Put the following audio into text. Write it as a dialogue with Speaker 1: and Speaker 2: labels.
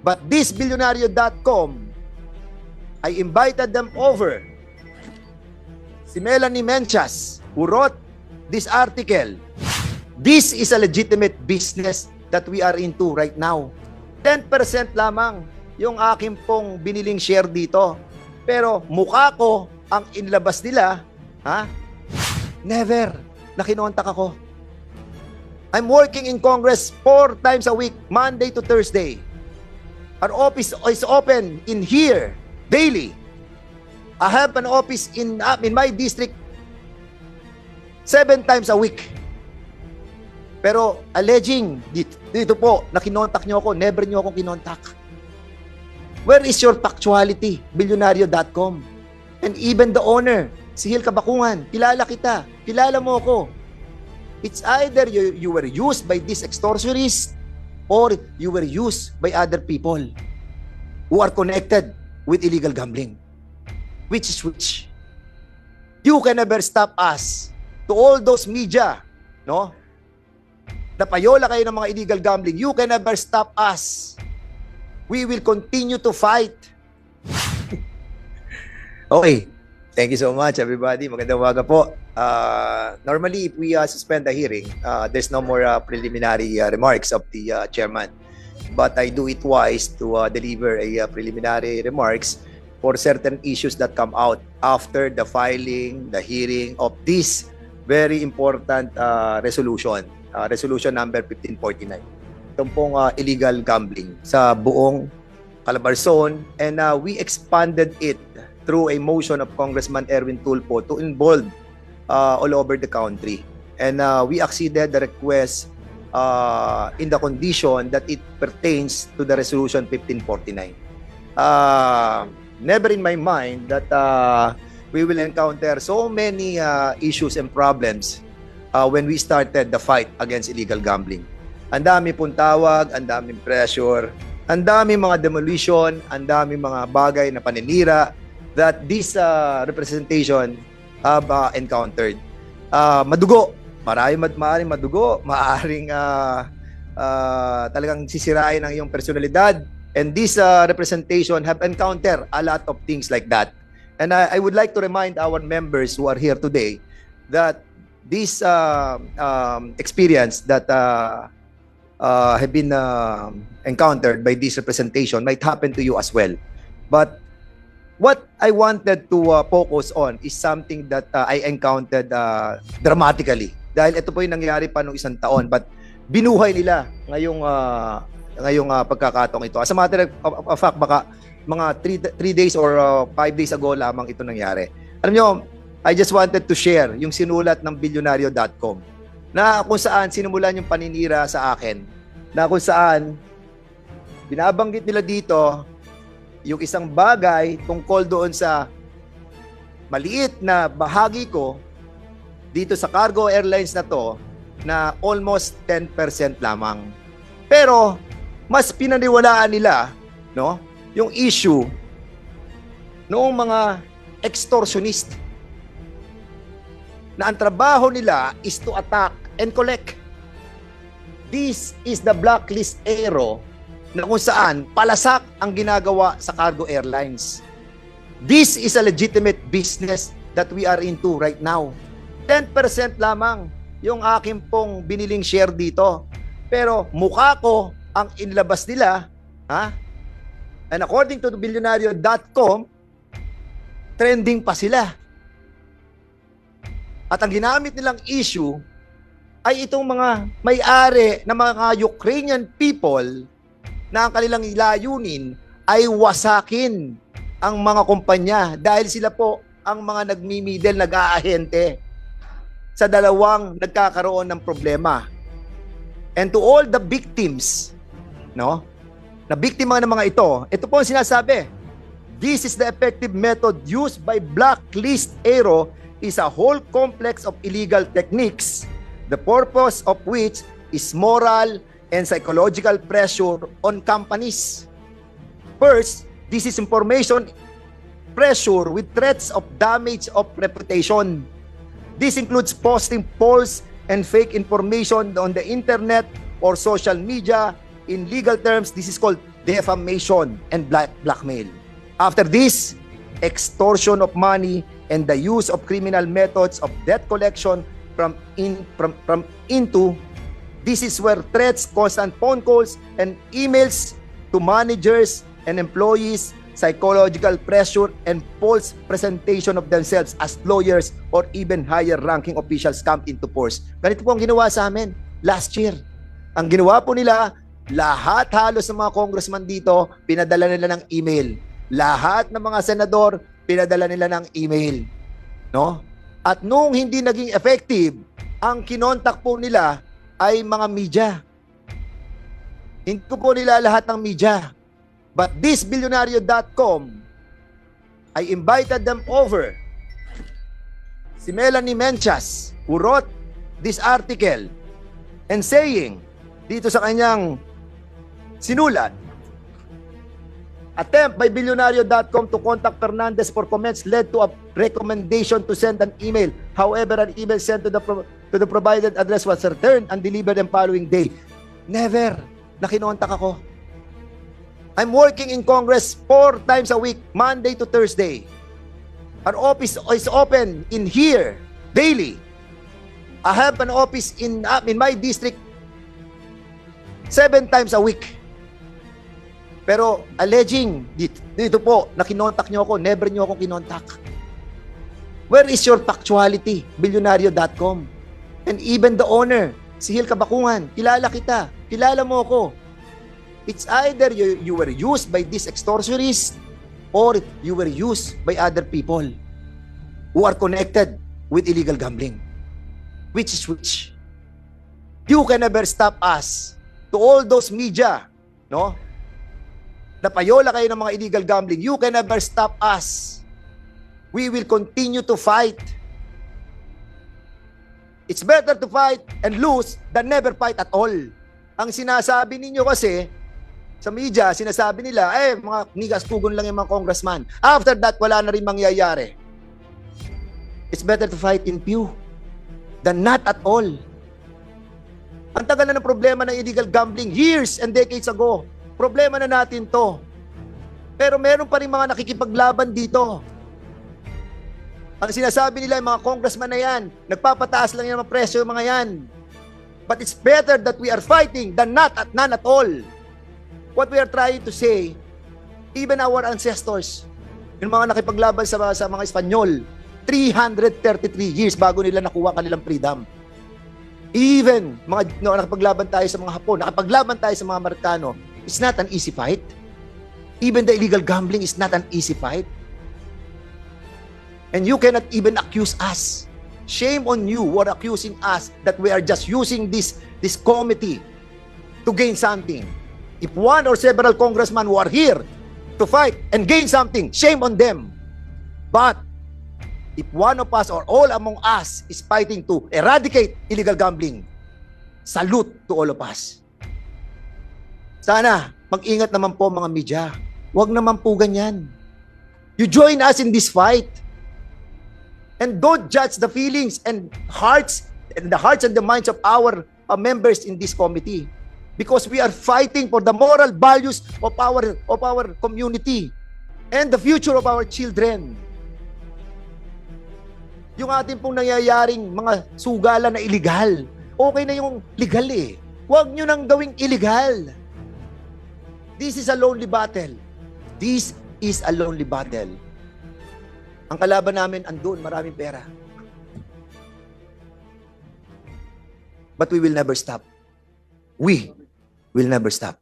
Speaker 1: But this Billionario.com, I invited them over. Si Melanie Menchas, who wrote this article. This is a legitimate business that we are into right now. 10% lamang yung aking pong biniling share dito. Pero mukha ko ang inlabas nila, ha? Never na kinontak ako. I'm working in Congress 4 times a week, Monday to Thursday. Our office is open in here daily. I have an office in my district 7 times a week. Pero alleging dito po na kinontak nyo ako, never nyo akong kinontak. Where is your factuality? Billionario.com. And even the owner, si Hil Kabakungan, kilala kita, kilala mo ako. It's either you were used by this extortionist or you were used by other people who are connected with illegal gambling. Which is which? You can never stop us. To all those media, no? Napayola kayo ng mga illegal gambling, you can never stop us. We will continue to fight. Okay. Thank you so much, everybody. Magandang umaga po. Normally, if we suspend the hearing, there's no more preliminary remarks of the chairman. But I do it twice to deliver a preliminary remarks for certain issues that come out after the filing, the hearing of this very important resolution. Resolution number 1549. Itong pong illegal gambling sa buong Calabarzon, and we expanded it through a motion of Congressman Erwin Tulfo to involve all over the country. And we acceded the request in the condition that it pertains to the resolution 1549. Never in my mind that we will encounter so many issues and problems when we started the fight against illegal gambling. Ang dami pong tawag, ang daming pressure, ang daming mga demolition, ang daming mga bagay na paninira that this representation have encountered. Madugo, maaaring madugo, maaaring talagang sisirain ang iyong personalidad, and this representation have encountered a lot of things like that. And I would like to remind our members who are here today that this experience that have been encountered by this representation might happen to you as well. But what I wanted to focus on is something that I encountered dramatically. Dahil ito po yung nangyari pa nung 1 taon, but binuhay nila ngayong pagkakataong ito. As a matter of fact, baka mga 3 days or 5 days ago lamang ito nangyari. Alam nyo, I just wanted to share yung sinulat ng Billionario.com na kung saan sinimulan yung paninira sa akin, na kung saan binabanggit nila dito yung isang bagay tungkol doon sa maliit na bahagi ko dito sa cargo airlines na to na almost 10% lamang. Pero mas pinaniwalaan nila, no, yung issue noong mga extortionist na ang trabaho nila is to attack and collect. This is the blacklist arrow na kung saan palasak ang ginagawa sa cargo airlines. This is a legitimate business that we are into right now. 10% lamang yung aking pong biniling share dito. Pero mukha ko ang inlabas nila, ha? And according to the Billionario.com, trending pa sila. At ang ginamit nilang issue ay itong mga may-ari na mga Ukrainian people na ang kanilang layunin ay wasakin ang mga kumpanya dahil sila po ang mga nagmimidel, nag-aahente sa dalawang nagkakaroon ng problema. And to all the victims, no, na biktima ng mga ito po ang sinasabi. This is the effective method used by blacklist arrow is a whole complex of illegal techniques, the purpose of which is moral and psychological pressure on companies. First, this is information pressure with threats of damage of reputation. This includes posting false and fake information on the internet or social media. In legal terms, this is called defamation, and blackmail. After this, extortion of money and the use of criminal methods of debt collection into. This is where threats, constant phone calls, and emails to managers and employees, psychological pressure, and false presentation of themselves as lawyers or even higher ranking officials come into force. Ganito po ang ginawa sa amin last year. Ang ginawa po nila, lahat halos ng mga congressman dito, pinadala nila ng email. Lahat ng mga senador, pinadala nila ng email. No? At nung hindi naging effective, ang kinontak po nila ay mga media. Hindi po nila lahat ng media. But this Billionario.com, I invited them over. Si Melanie Menchas, who wrote this article and saying, dito sa kanyang sinulat, attempt by Billionario.com to contact Fernandez for comments led to a recommendation to send an email. However, an email sent to the provided address was returned and delivered the following day. Never. Nakinontak ako. I'm working in Congress 4 times a week, Monday to Thursday. Our office is open in here daily. I have an office in my district 7 times a week. Pero alleging, dito po, na kinontak nyo ako, never nyo ako kinontak. Where is your factuality? Billionario.com. And even the owner, si Hil Kabakungan, kilala kita, kilala mo ako. It's either you were used by these extortionists or you were used by other people who are connected with illegal gambling. Which is which? You can never stop us. To all those media, no? Napayola kayo ng mga illegal gambling, you can never stop us. We will continue to fight. It's better to fight and lose than never fight at all. Ang sinasabi ninyo kasi, sa media, sinasabi nila, mga nigas-tugon lang yung mga congressman. After that, wala na rin mangyayari. It's better to fight in few than not at all. Ang tagal na ng problema ng illegal gambling, years and decades ago. Problema na natin to. Pero meron pa rin mga nakikipaglaban dito. Ang sinasabi nila, yung mga congressman na yan, nagpapataas lang yung mga presyo yung mga yan. But it's better that we are fighting than none at all. What we are trying to say, even our ancestors, yung mga nakipaglaban sa mga Espanyol, 333 years bago nila nakuha kanilang freedom. Even nakipaglaban tayo sa mga Hapon, nakipaglaban tayo sa mga Amerikano, it's not an easy fight. Even the illegal gambling is not an easy fight. And you cannot even accuse us. Shame on you for accusing us that we are just using this committee to gain something. If one or several congressmen who are here to fight and gain something, shame on them. But if one of us or all among us is fighting to eradicate illegal gambling, salute to all of us. Sana, mag-ingat naman po mga media. Huwag naman po ganyan. You join us in this fight. And don't judge the feelings and the hearts and the minds of our members in this committee. Because we are fighting for the moral values of our community and the future of our children. Yung ating pong nangyayaring mga sugalan na illegal, okay na yung legal eh. Huwag nyo nang gawing illegal. This is a lonely battle. This is a lonely battle. Ang kalaban namin andun, maraming pera. But we will never stop. We will never stop.